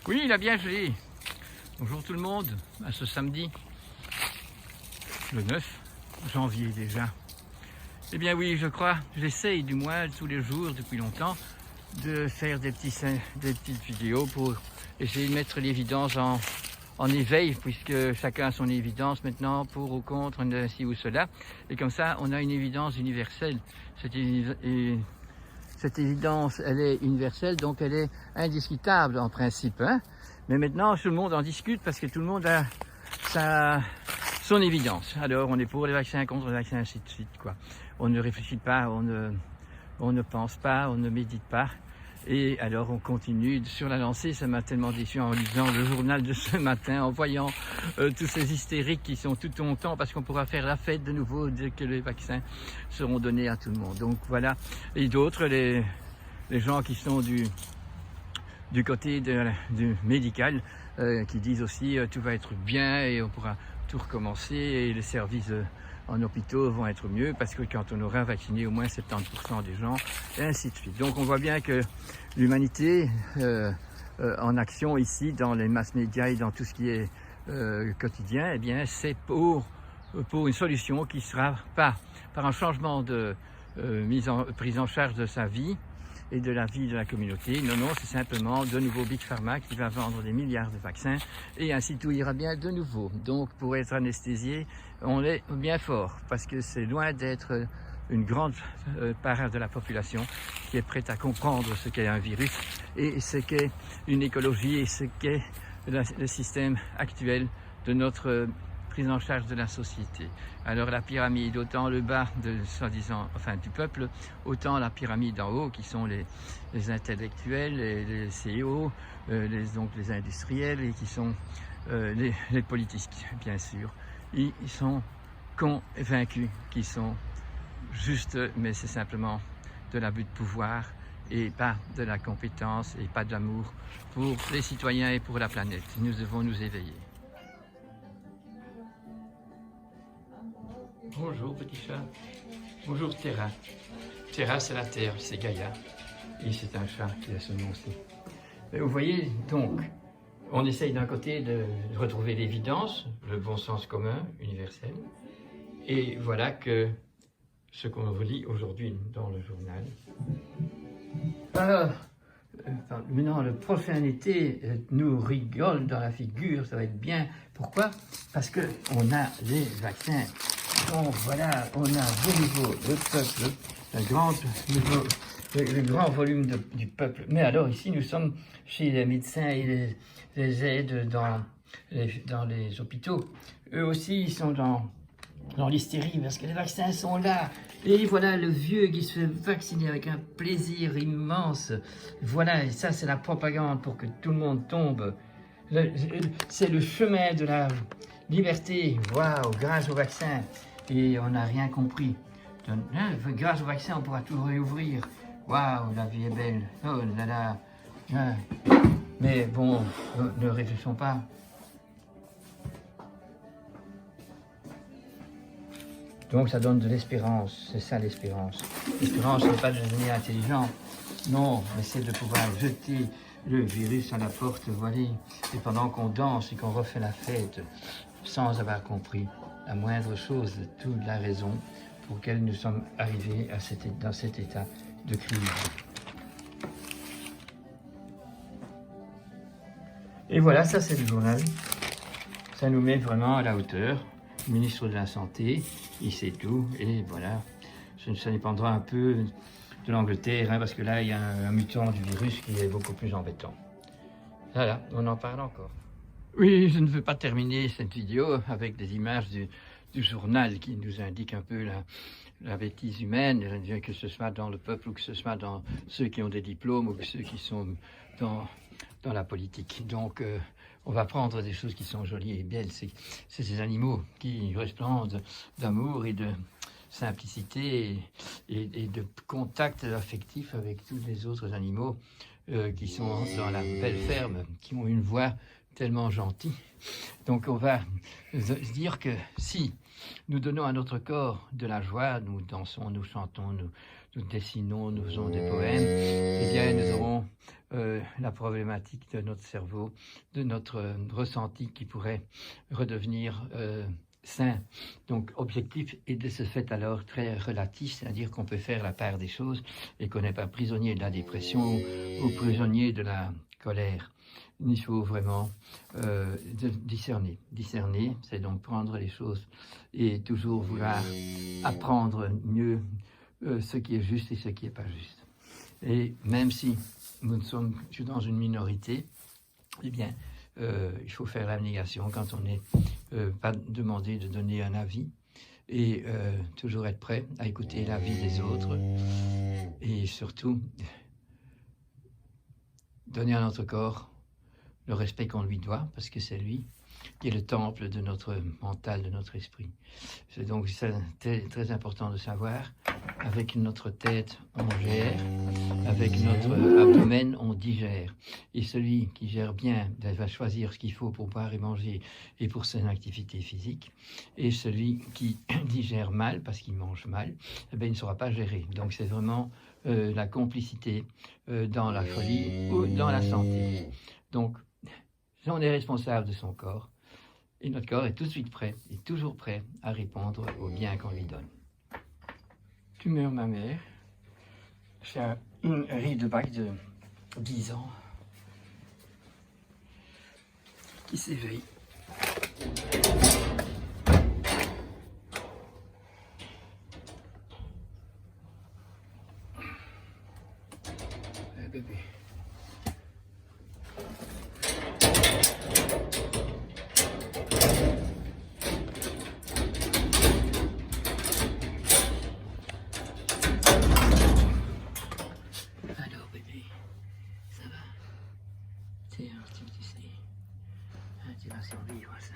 Oui, la bienvenue. Bonjour tout le monde, à ce samedi, le 9 janvier déjà. Eh bien oui, je crois, j'essaye du moins tous les jours, depuis longtemps, de faire des petites vidéos pour essayer de mettre l'évidence en éveil, puisque chacun a son évidence maintenant, pour ou contre, ci ou cela. Et comme ça, on a une évidence universelle. Cette évidence, elle est universelle, donc elle est indiscutable en principe. Hein. Mais maintenant, tout le monde en discute parce que tout le monde a son évidence. Alors, on est pour les vaccins, contre les vaccins, ainsi de suite, quoi. On ne réfléchit pas, on ne pense pas, on ne médite pas. Et alors, on continue sur la lancée. Ça m'a tellement déçu en lisant le journal de ce matin, en voyant tous ces hystériques qui sont tout contents parce qu'on pourra faire la fête de nouveau dès que les vaccins seront donnés à tout le monde. Donc voilà. Et d'autres, les gens qui sont du côté du médical, qui disent aussi tout va être bien et on pourra tout recommencer et les services en hôpitaux vont être mieux parce que quand on aura vacciné au moins 70% des gens, et ainsi de suite. Donc on voit bien que l'humanité en action ici dans les masses médias et dans tout ce qui est quotidien, eh bien c'est pour une solution qui ne sera pas par un changement de prise en charge de sa vie et de la vie de la communauté. Non, c'est simplement de nouveau Big Pharma qui va vendre des milliards de vaccins et ainsi tout ira bien de nouveau. Donc pour être anesthésié, on est bien fort parce que c'est loin d'être une grande part de la population qui est prête à comprendre ce qu'est un virus et ce qu'est une écologie et ce qu'est le système actuel de notre prise en charge de la société. Alors la pyramide, autant le bas du peuple, autant la pyramide en haut qui sont les intellectuels, les CEO, donc les industriels et qui sont les politiques bien sûr. Ils sont convaincus qu'ils sont justes, mais c'est simplement de l'abus de pouvoir et pas de la compétence et pas de l'amour pour les citoyens et pour la planète. Nous devons nous éveiller. Bonjour petit chat. Bonjour Terra. Terra c'est la terre, c'est Gaïa. Et c'est un chat qui a ce nom aussi. Vous voyez donc, on essaye d'un côté de retrouver l'évidence, le bon sens commun, universel. Et voilà que ce qu'on lit aujourd'hui dans le journal. Alors, maintenant le prochain été nous rigole dans la figure, ça va être bien. Pourquoi? Parce qu'on a les vaccins. Donc voilà, on a de nouveau le peuple, le grand volume du peuple. Mais alors ici, nous sommes chez les médecins et les aides dans les hôpitaux. Eux aussi, ils sont dans l'hystérie parce que les vaccins sont là. Et voilà le vieux qui se fait vacciner avec un plaisir immense. Voilà, et ça c'est la propagande pour que tout le monde tombe. C'est le chemin de la liberté, waouh, grâce au vaccin. Et on n'a rien compris. Donc, grâce au vaccin, on pourra tout réouvrir. Waouh, la vie est belle. Oh là là. Mais bon, ne réfléchissons pas. Donc ça donne de l'espérance, c'est ça l'espérance. L'espérance, ce n'est pas de devenir intelligent. Non, mais c'est de pouvoir jeter le virus à la porte, voilà. Et pendant qu'on danse et qu'on refait la fête, sans avoir compris la moindre chose de toute la raison pour laquelle nous sommes arrivés dans cet état de crise. Et voilà, ça c'est le journal. Ça nous met vraiment à la hauteur. Le ministre de la Santé, il sait tout. Et voilà, ça dépendra un peu de l'Angleterre, hein, parce que là, il y a un mutant du virus qui est beaucoup plus embêtant. Voilà, on en parle encore. Oui, je ne veux pas terminer cette vidéo avec des images du journal qui nous indique un peu la bêtise humaine, que ce soit dans le peuple ou que ce soit dans ceux qui ont des diplômes ou ceux qui sont dans la politique. Donc, on va prendre des choses qui sont jolies et belles. C'est ces animaux qui resplendent d'amour et de simplicité et de contact affectif avec tous les autres animaux qui sont dans la belle ferme, qui ont une voix tellement gentille. Donc on va se dire que si nous donnons à notre corps de la joie, nous dansons, nous chantons, nous dessinons, nous faisons des poèmes, eh bien nous aurons la problématique de notre cerveau, de notre ressenti qui pourrait redevenir sain. Donc objectif est de ce fait alors très relatif, c'est-à-dire qu'on peut faire la part des choses et qu'on n'est pas prisonnier de la dépression ou prisonnier de la colère. Il faut vraiment discerner. Discerner, c'est donc prendre les choses et toujours vouloir apprendre mieux ce qui est juste et ce qui n'est pas juste. Et même si nous sommes dans une minorité, eh bien, il faut faire l'abnégation quand on n'est pas demandé de donner un avis et toujours être prêt à écouter l'avis des autres et surtout donner à notre corps le respect qu'on lui doit, parce que c'est lui qui est le temple de notre mental, de notre esprit. C'est donc très, très important de savoir, avec notre tête, on gère, avec notre abdomen, on digère. Et celui qui gère bien va choisir ce qu'il faut pour boire et manger et pour son activité physique. Et celui qui digère mal, parce qu'il mange mal, eh bien, il ne saura pas gérer. Donc c'est vraiment la complicité dans la folie ou dans la santé. Donc, on est responsable de son corps et notre corps est tout de suite prêt, est toujours prêt à répondre au bien qu'on lui donne. Tu meurs, ma mère. J'ai un Ridebach de 10 ans qui s'éveille. Bébé. Alors bébé, ça va? Tu sais, tu sais, tu vas survivre à ça.